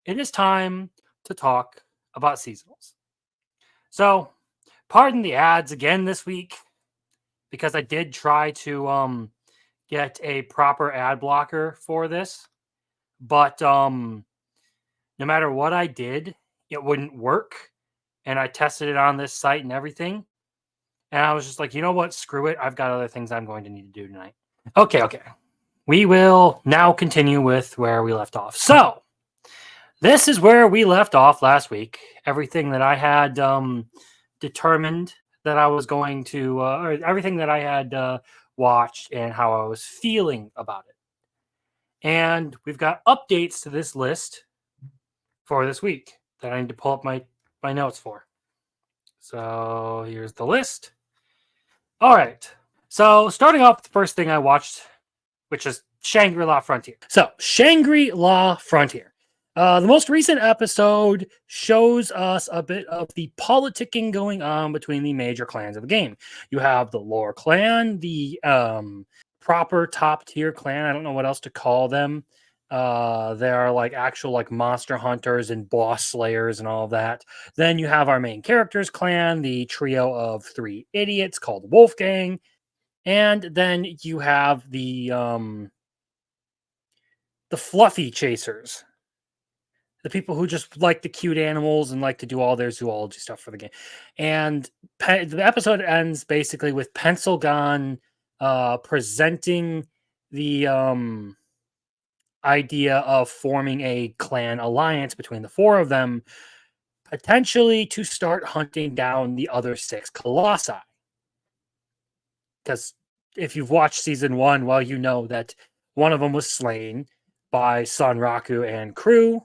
it is time to talk about seasonals. So, pardon the ads again this week because I did try to get a proper ad blocker for this, but no matter what I did, it wouldn't work. And I tested it on this site and everything. And I was just like, you know what? Screw it. I've got other things I'm going to need to do tonight. Okay. We will now continue with where we left off. So, this is where we left off last week. Everything that I had determined that I was going to, or everything that I had watched and how I was feeling about it. And we've got updates to this list for this week that I need to pull up my notes for. So here's the list. All right. So starting off with the first thing I watched, which is Shangri-La Frontier. So Shangri-La Frontier. The most recent episode shows us a bit of the politicking going on between the major clans of the game. You have the Lore clan, the proper top tier clan. I don't know what else to call them. They are like actual like monster hunters and boss slayers and all of that. Then you have our main characters clan, the trio of 3 idiots called Wolfgang. And then you have the fluffy chasers. The people who just like the cute animals and like to do all their zoology stuff for the game. And the episode ends basically with Pencilgon presenting the idea of forming a clan alliance between the 4 of them, potentially to start hunting down the other 6 colossi. Because if you've watched season 1, well, you know that one of them was slain by Son Raku and crew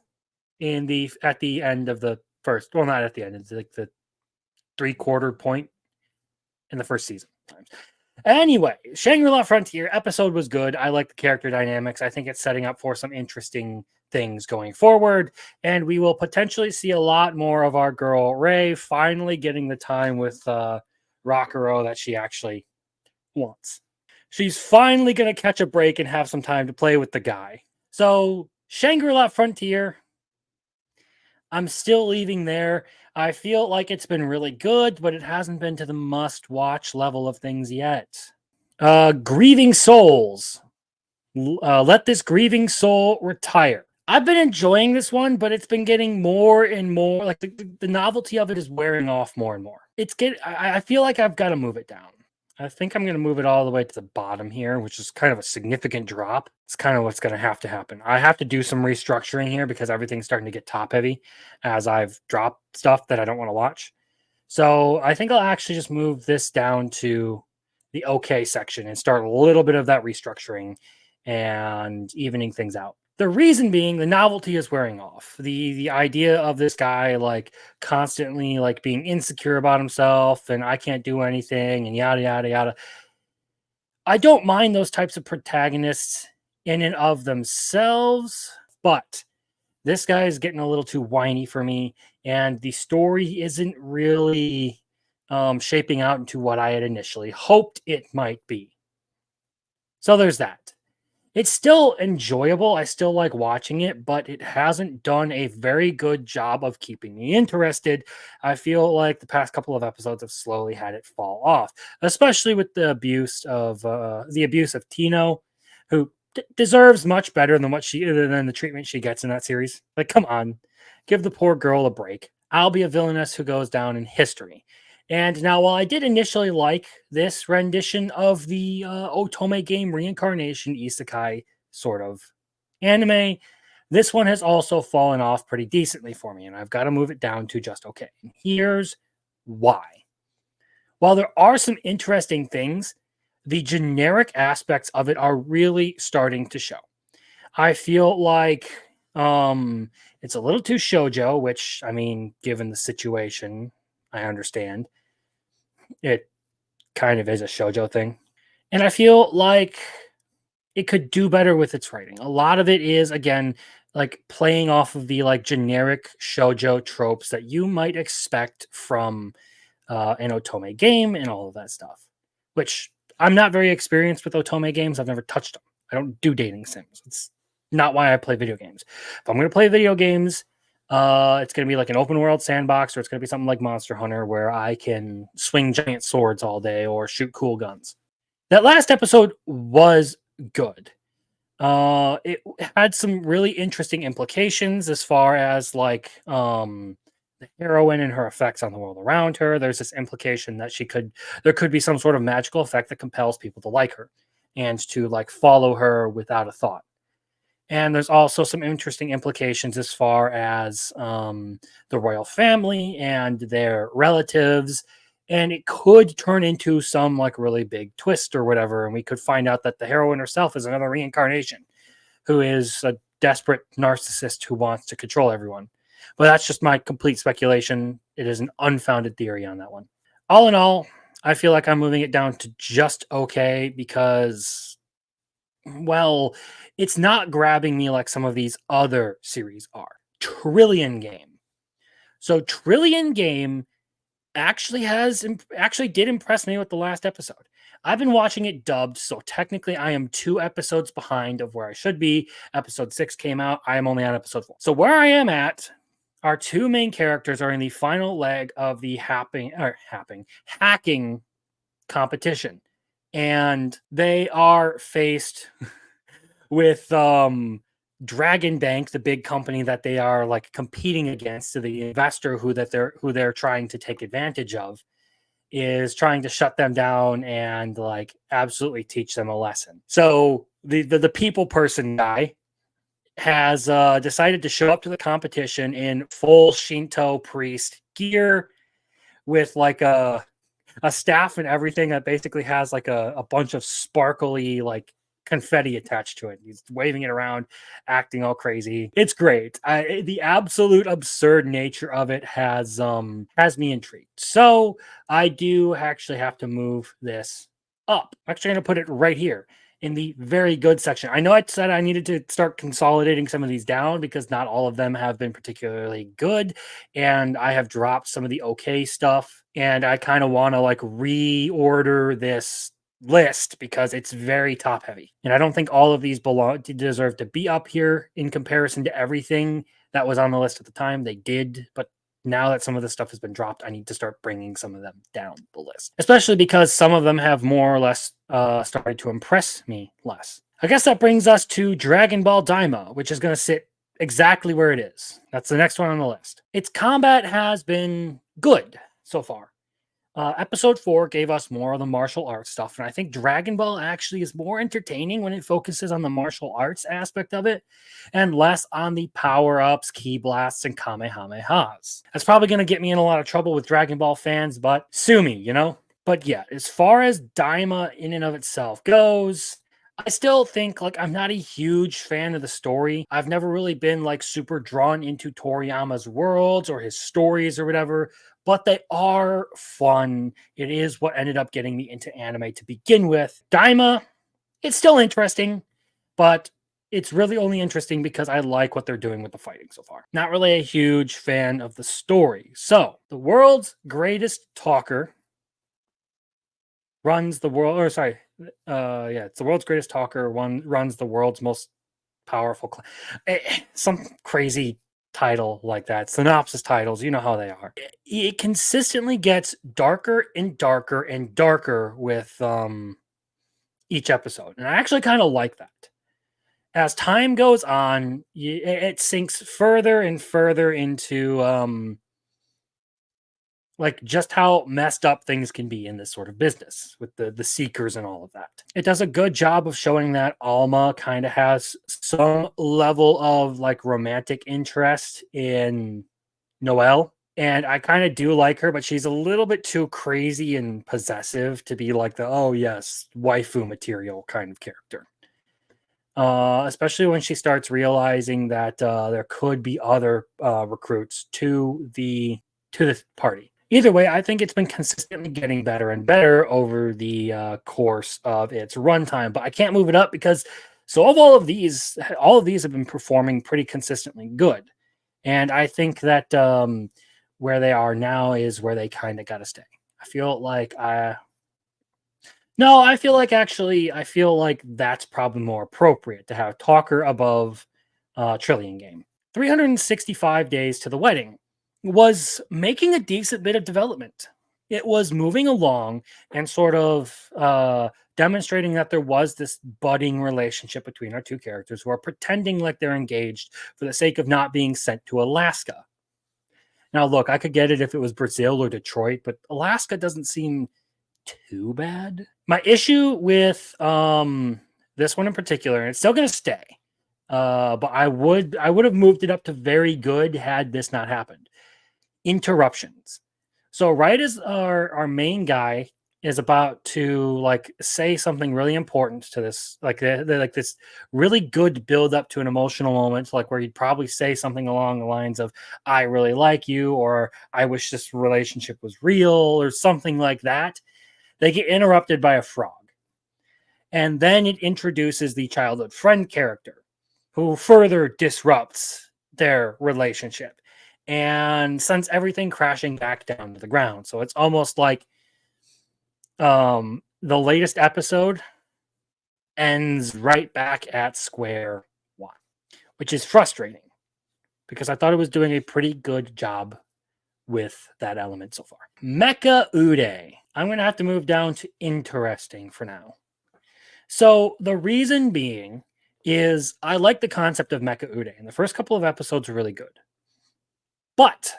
at the end of the first, well, not at the end, it's like the 3/4 point in the first season. Anyway, Shangri-La Frontier episode was good. I like the character dynamics. I think it's setting up for some interesting things going forward, and we will potentially see a lot more of our girl Ray finally getting the time with Rockero that she actually wants. She's finally going to catch a break and have some time to play with the guy. So, Shangri-La Frontier, I'm still leaving there. I feel like it's been really good, but it hasn't been to the must-watch level of things yet. Grieving Souls. Let this grieving soul retire. I've been enjoying this one, but it's been getting more and more, like the novelty of it is wearing off more and more. I feel like I've got to move it down. I think I'm going to move it all the way to the bottom here, which is kind of a significant drop. It's kind of what's going to have to happen. I have to do some restructuring here because everything's starting to get top heavy as I've dropped stuff that I don't want to watch. So I think I'll actually just move this down to the okay section and start a little bit of that restructuring and evening things out. The reason being the novelty is wearing off. The idea of this guy like constantly like being insecure about himself and I can't do anything and yada yada yada. I don't mind those types of protagonists in and of themselves, but this guy is getting a little too whiny for me, and the story isn't really shaping out into what I had initially hoped it might be. So there's that. It's still enjoyable. I still like watching it, but it hasn't done a very good job of keeping me interested. I feel like the past couple of episodes have slowly had it fall off, especially with the abuse of Tino, who deserves much better than than the treatment she gets in that series. Like, come on, give the poor girl a break. I'll be a villainess who goes down in history. And now, while I did initially like this rendition of the Otome game reincarnation isekai sort of anime, this one has also fallen off pretty decently for me, and I've got to move it down to just okay. And here's why. While there are some interesting things, the generic aspects of it are really starting to show. I feel like it's a little too shoujo, which, I mean, given the situation, I understand. It kind of is a shoujo thing. And I feel like it could do better with its writing. A lot of it is, again, like playing off of the like generic shoujo tropes that you might expect from an Otome game and all of that stuff, which I'm not very experienced with Otome games. I've never touched them. I don't do dating sims. It's not why I play video games. If I'm going to play video games, It's going to be like an open world sandbox, or it's going to be something like Monster Hunter where I can swing giant swords all day or shoot cool guns. That last episode was good. It had some really interesting implications as far as like the heroine and her effects on the world around her. There's this implication that there could be some sort of magical effect that compels people to like her and to like follow her without a thought. And there's also some interesting implications as far as the royal family and their relatives. And it could turn into some like really big twist or whatever. And we could find out that the heroine herself is another reincarnation who is a desperate narcissist who wants to control everyone. But that's just my complete speculation. It is an unfounded theory on that one. All in all, I feel like I'm moving it down to just okay because, well, it's not grabbing me like some of these other series are. Trillion Game. So Trillion Game actually did impress me with the last episode. I've been watching it dubbed, so technically I am 2 episodes behind of where I should be. Episode 6 came out. I am only on episode 4. So where I am at, our 2 main characters are in the final leg of the hacking competition. And they are faced with Dragon Bank, the big company that they are like competing against, to the investor who they're trying to take advantage of, is trying to shut them down and like absolutely teach them a lesson. So the people person guy has decided to show up to the competition in full Shinto priest gear with like a staff and everything that basically has like a bunch of sparkly like confetti attached to it. He's waving it around, acting all crazy. It's great. The absolute absurd nature of it has me intrigued. So I do actually have to move this up. I'm actually going to put it right here in the very good section. I know I said I needed to start consolidating some of these down because not all of them have been particularly good, and I have dropped some of the okay stuff, and I kind of want to like reorder this list because it's very top heavy, and I don't think all of these deserve to be up here in comparison to everything that was on the list at the time. They did, but now that some of this stuff has been dropped, I need to start bringing some of them down the list, especially because some of them have more or less started to impress me less. I guess that brings us to Dragon Ball Daima, which is going to sit exactly where it is. That's the next one on the list. Its combat has been good so far. Episode 4 gave us more of the martial arts stuff, and I think Dragon Ball actually is more entertaining when it focuses on the martial arts aspect of it and less on the power-ups, ki blasts, and kamehamehas. That's probably going to get me in a lot of trouble with Dragon Ball fans, but sue me, you know? But yeah, as far as Daima in and of itself goes, I still think like I'm not a huge fan of the story. I've never really been like super drawn into Toriyama's worlds or his stories or whatever, but they are fun. It is what ended up getting me into anime to begin with. Daima, it's still interesting, but it's really only interesting because I like what they're doing with the fighting so far. Not really a huge fan of the story. So, the world's greatest talker runs the world, or sorry, it's the world's greatest talker, runs the world's most powerful some crazy title like that. Synopsis titles, you know how they are. It consistently gets darker and darker and darker with each episode, and I actually kind of like that. As time goes on, it sinks further and further into like just how messed up things can be in this sort of business with the seekers and all of that. It does a good job of showing that Alma kind of has some level of like romantic interest in Noelle. And I kind of do like her, but she's a little bit too crazy and possessive to be like the, oh yes, waifu material kind of character. Especially when she starts realizing that there could be other recruits to the party. Either way, I think it's been consistently getting better and better over the course of its runtime, but I can't move it up because all of these have been performing pretty consistently good. And I think that where they are now is where they kind of got to stay. I feel like I feel like that's probably more appropriate to have Talker above Trillion Game. 365 days to the wedding was making a decent bit of development. It was moving along and sort of demonstrating that there was this budding relationship between our two characters who are pretending like they're engaged for the sake of not being sent to Alaska. Now, look, I could get it if it was Brazil or Detroit, but Alaska doesn't seem too bad. My issue with this one in particular, and it's still going to stay, but I would have moved it up to very good had this not happened. Interruptions. So right as our main guy is about to like say something really important to this, like like this really good build up to an emotional moment, like where he'd probably say something along the lines of "I really like you" or "I wish this relationship was real" or something like that. They get interrupted by a frog, and then it introduces the childhood friend character, who further disrupts their relationship and sends everything crashing back down to the ground. So it's almost like the latest episode ends right back at square one, which is frustrating because I thought it was doing a pretty good job with that element so far. Mecha UD. I'm going to have to move down to interesting for now. So the reason being is I like the concept of Mecha UD, and the first couple of episodes are really good. But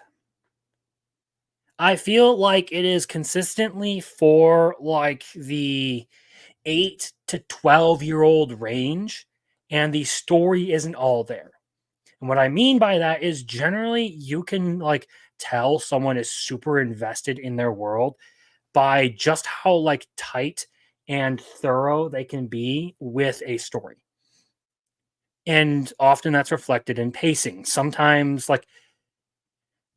I feel like it is consistently for like the 8 to 12-year-old range, and the story isn't all there. And what I mean by that is generally you can like tell someone is super invested in their world by just how like tight and thorough they can be with a story. And often that's reflected in pacing. Sometimes like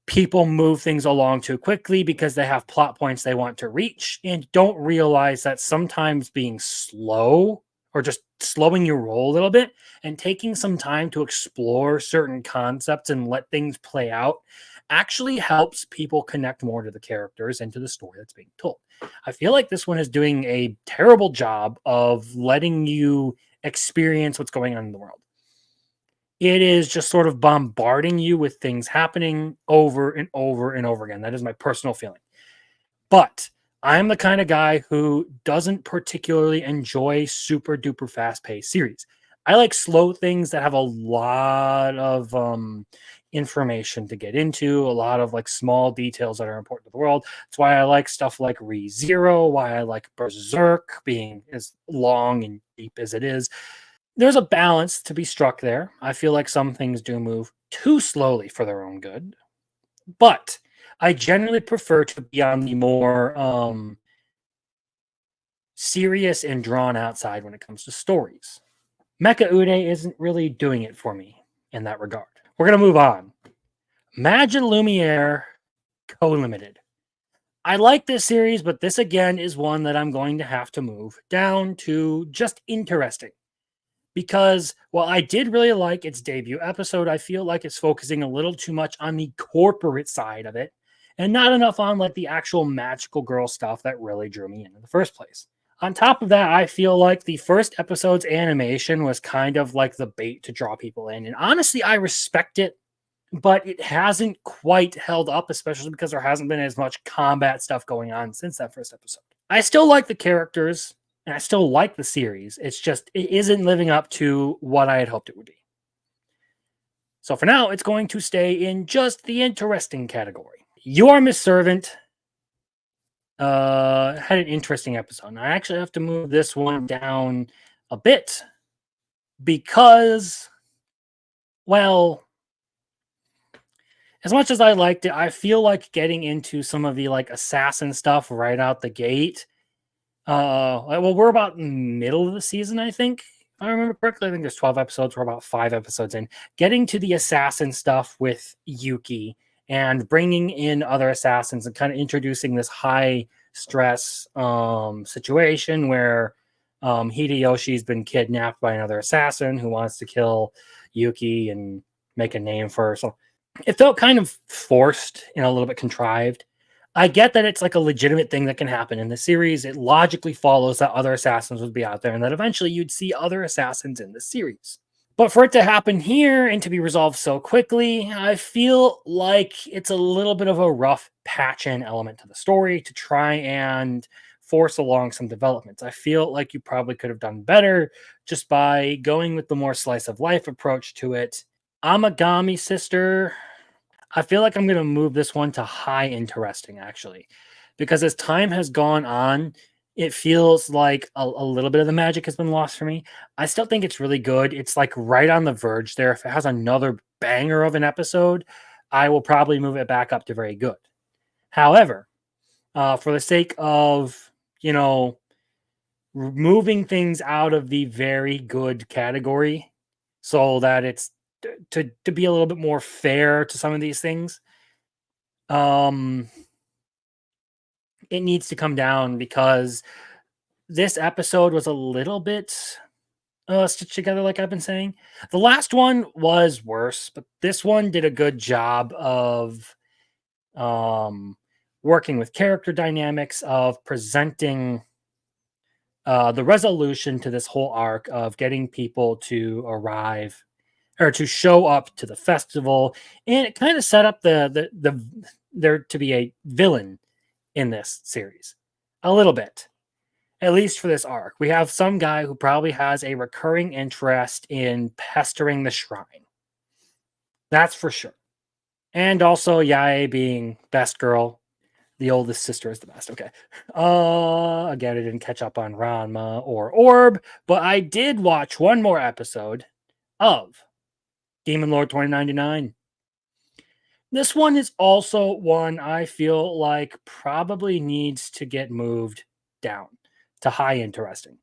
people move things along too quickly because they have plot points they want to reach and don't realize that sometimes being slow or just slowing your roll a little bit and taking some time to explore certain concepts and let things play out actually helps people connect more to the characters and to the story that's being told. I feel like this one is doing a terrible job of letting you experience what's going on in the world. It is just sort of bombarding you with things happening over and over and over again. That is my personal feeling. But I'm the kind of guy who doesn't particularly enjoy super duper fast paced series. I like slow things that have a lot of information to get into, a lot of like small details that are important to the world. That's why I like stuff like ReZero, why I like Berserk being as long and deep as it is. There's a balance to be struck there. I feel like some things do move too slowly for their own good, but I generally prefer to be on the more serious and drawn out side when it comes to stories. Mecha UD isn't really doing it for me in that regard. We're going to move on. Magi Lumiere Co-Limited. I like this series, but this again is one that I'm going to have to move down to just interesting. Because while I did really like its debut episode, I feel like it's focusing a little too much on the corporate side of it and not enough on like the actual magical girl stuff that really drew me in the first place. On top of that, I feel like the first episode's animation was kind of like the bait to draw people in. And honestly, I respect it, but it hasn't quite held up, especially because there hasn't been as much combat stuff going on since that first episode. I still like the characters, and I still like the series. It's just, it isn't living up to what I had hoped it would be. So for now, it's going to stay in just the interesting category. You Are Miss Servant had an interesting episode. And I actually have to move this one down a bit because, well, as much as I liked it, I feel like getting into some of the like assassin stuff right out the gate. Well, we're about middle of the season, I think. If I remember correctly, I think there's 12 episodes. We're about 5 episodes in. Getting to the assassin stuff with Yuki and bringing in other assassins and kind of introducing this high stress situation where Hideyoshi's been kidnapped by another assassin who wants to kill Yuki and make a name for her. So it felt kind of forced and a little bit contrived. I get that it's like a legitimate thing that can happen in the series. It logically follows that other assassins would be out there and that eventually you'd see other assassins in the series. But for it to happen here and to be resolved so quickly, I feel like it's a little bit of a rough patch in element to the story to try and force along some developments. I feel like you probably could have done better just by going with the more slice of life approach to it. Amagami Sister, I feel like I'm going to move this one to high interesting, actually, because as time has gone on, it feels like a little bit of the magic has been lost for me. I still think it's really good. It's like right on the verge there. If it has another banger of an episode, I will probably move it back up to very good. However, for the sake of, you know, moving things out of the very good category so that it's to be a little bit more fair to some of these things, um it needs to come down because this episode was a little bit stitched together, like I've been saying. The last one was worse, but this one did a good job of um working with character dynamics, of presenting the resolution to this whole arc of getting people to arrive or to show up to the festival, and it kind of set up the there to be a villain in this series a little bit, at least for this arc. We have some guy who probably has a recurring interest in pestering the shrine. That's for sure. And also Yae being best girl. The oldest sister is the best. Okay. Again, I didn't catch up on Ranma or Orb, but I did watch one more episode of Demon Lord 2099. This one is also one I feel like probably needs to get moved down to high interesting.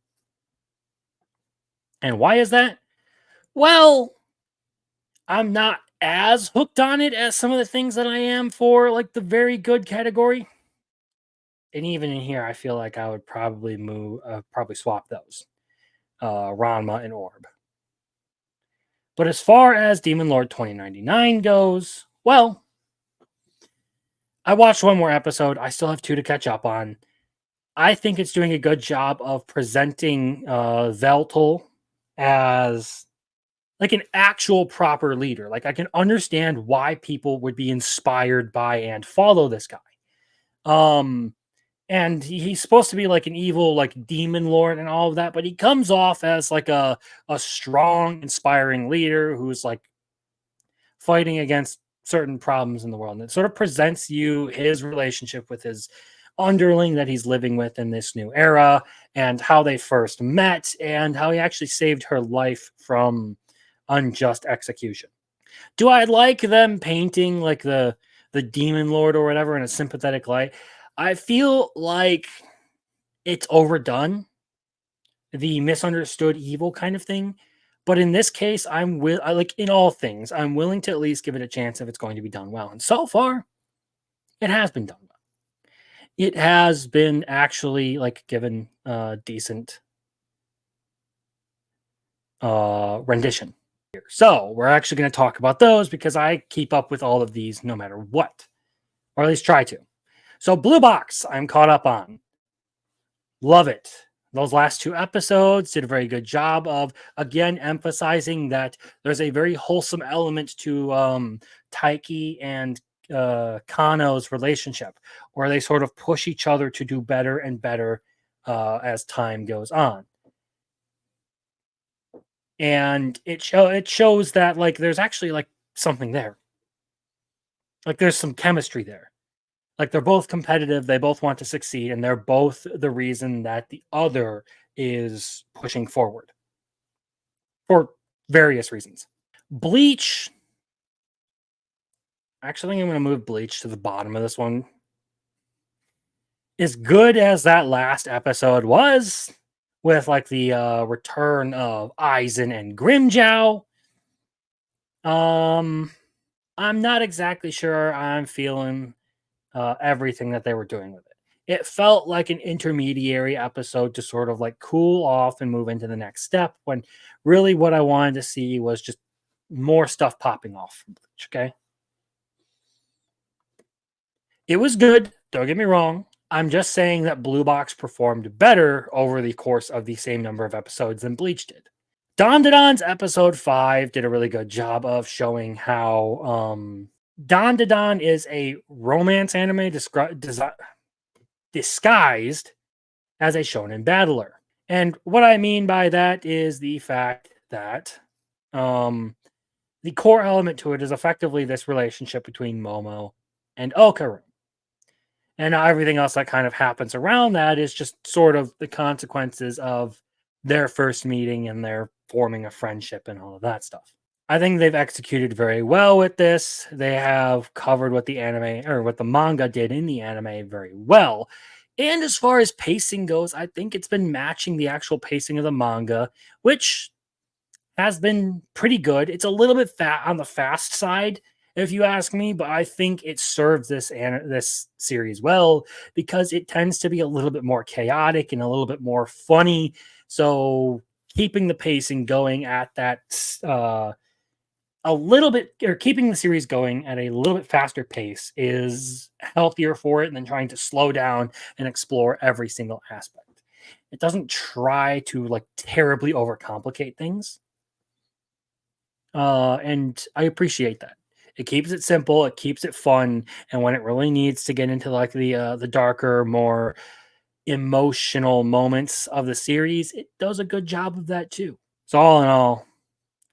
And why is that? Well, I'm not as hooked on it as some of the things that I am for like the very good category. And even in here, I feel like I would probably probably swap those, Ranma and Orb. But as far as Demon Lord 2099 goes, well, I watched one more episode. I still have two to catch up on. I think it's doing a good job of presenting Veltal as like an actual proper leader. Like I can understand why people would be inspired by and follow this guy. Um, and he's supposed to be like an evil, like demon lord and all of that, but he comes off as like a strong, inspiring leader who's like fighting against certain problems in the world. And it sort of presents you his relationship with his underling that he's living with in this new era, and how they first met, and how he actually saved her life from unjust execution. Do I like them painting like the demon lord or whatever in a sympathetic light? I feel like it's overdone, the misunderstood evil kind of thing. But in this case, I like in all things, I'm willing to at least give it a chance if it's going to be done well. And so far, it has been done well. It has been actually like given decent rendition here. So we're actually going to talk about those because I keep up with all of these no matter what, or at least try to. So Blue Box, I'm caught up on. Love it. Those last two episodes did a very good job of, again, emphasizing that there's a very wholesome element to Taiki and Kano's relationship, where they sort of push each other to do better and better as time goes on. And it shows that like there's actually like something there. Like there's some chemistry there. Like they're both competitive, they both want to succeed, and they're both the reason that the other is pushing forward for various reasons. Bleach. Actually, I'm going to move Bleach to the bottom of this one. As good as that last episode was, with like the return of Aizen and Grimjow, I'm not exactly sure I'm feeling everything that they were doing with it. It felt like an intermediary episode to sort of like cool off and move into the next step, when really what I wanted to see was just more stuff popping off from Bleach. Okay. It was good. Don't get me wrong. I'm just saying that Blue Box performed better over the course of the same number of episodes than Bleach did. Dondon's episode 5 did a really good job of showing how Dondon is a romance anime disguised as a shonen battler. And what I mean by that is the fact that um, the core element to it is effectively this relationship between Momo and Okaru. And everything else that kind of happens around that is just sort of the consequences of their first meeting and their forming a friendship and all of that stuff. I think they've executed very well with this. They have covered what the anime or what the manga did in the anime very well. And as far as pacing goes, I think it's been matching the actual pacing of the manga, which has been pretty good. It's a little bit fat on the fast side, if you ask me, but I think it serves this series well because it tends to be a little bit more chaotic and a little bit more funny. So keeping the pacing going at that a little bit, or keeping the series going at a little bit faster pace is healthier for it than trying to slow down and explore every single aspect. It doesn't try to like terribly overcomplicate things. And I appreciate that. It keeps it simple, it keeps it fun, and when it really needs to get into like the darker, more emotional moments of the series, it does a good job of that too. So all in all,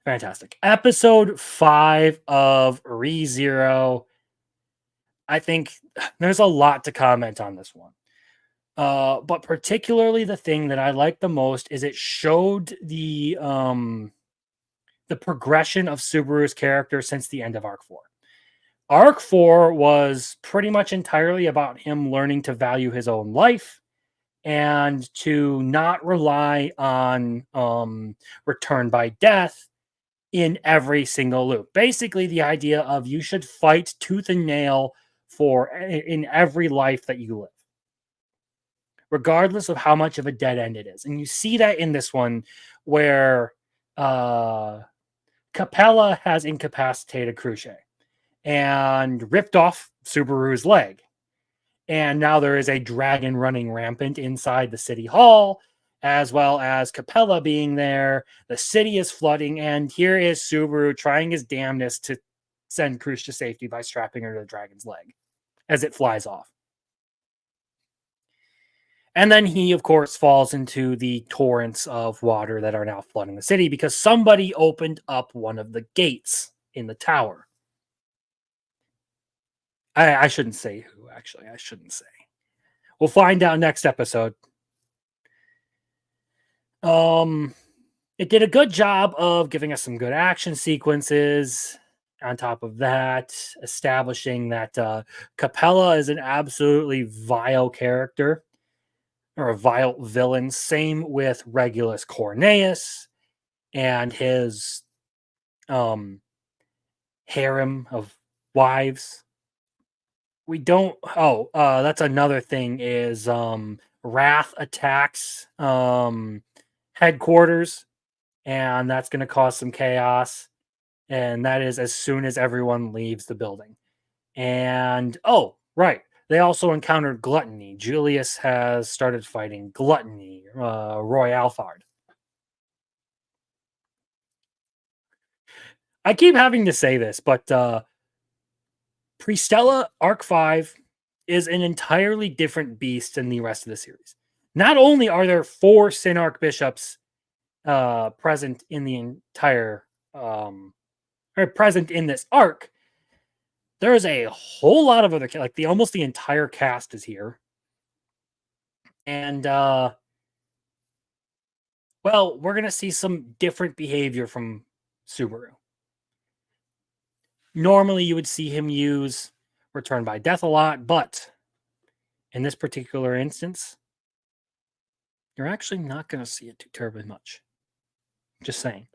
fantastic. Episode 5 of ReZero. I think there's a lot to comment on this one. But particularly the thing that I like the most is it showed the progression of Subaru's character since the end of Arc 4. Arc 4 was pretty much entirely about him learning to value his own life and to not rely on return by death in every single loop. Basically, the idea of you should fight tooth and nail for in every life that you live, regardless of how much of a dead end it is. And you see that in this one where Capella has incapacitated Cruce and ripped off Subaru's leg. And now there is a dragon running rampant inside the city hall, as well as Capella being there. The city is flooding, and here is Subaru trying his damnedest to send Cruce to safety by strapping her to the dragon's leg as it flies off. And then he, of course, falls into the torrents of water that are now flooding the city because somebody opened up one of the gates in the tower. I shouldn't say who, actually. I shouldn't say. We'll find out next episode. It did a good job of giving us some good action sequences. On top of that, establishing that Capella is an absolutely vile character or a vile villain. Same with Regulus Corneus and his harem of wives. We don't. That's another thing. Is Wrath attacks headquarters, and that's going to cause some chaos. And that is as soon as everyone leaves the building. And right, they also encountered Gluttony. Julius has started fighting Gluttony, Roy Alphard. I keep having to say this, but Pristella Arc 5 is an entirely different beast than the rest of the series. Not only are there 4 Sin Archbishops present in the entire or present in this arc, there's a whole lot of other like almost the entire cast is here. And well, we're gonna see some different behavior from Subaru. Normally you would see him use return by death a lot, but in this particular instance, you're actually not going to see it too terribly much. Just saying.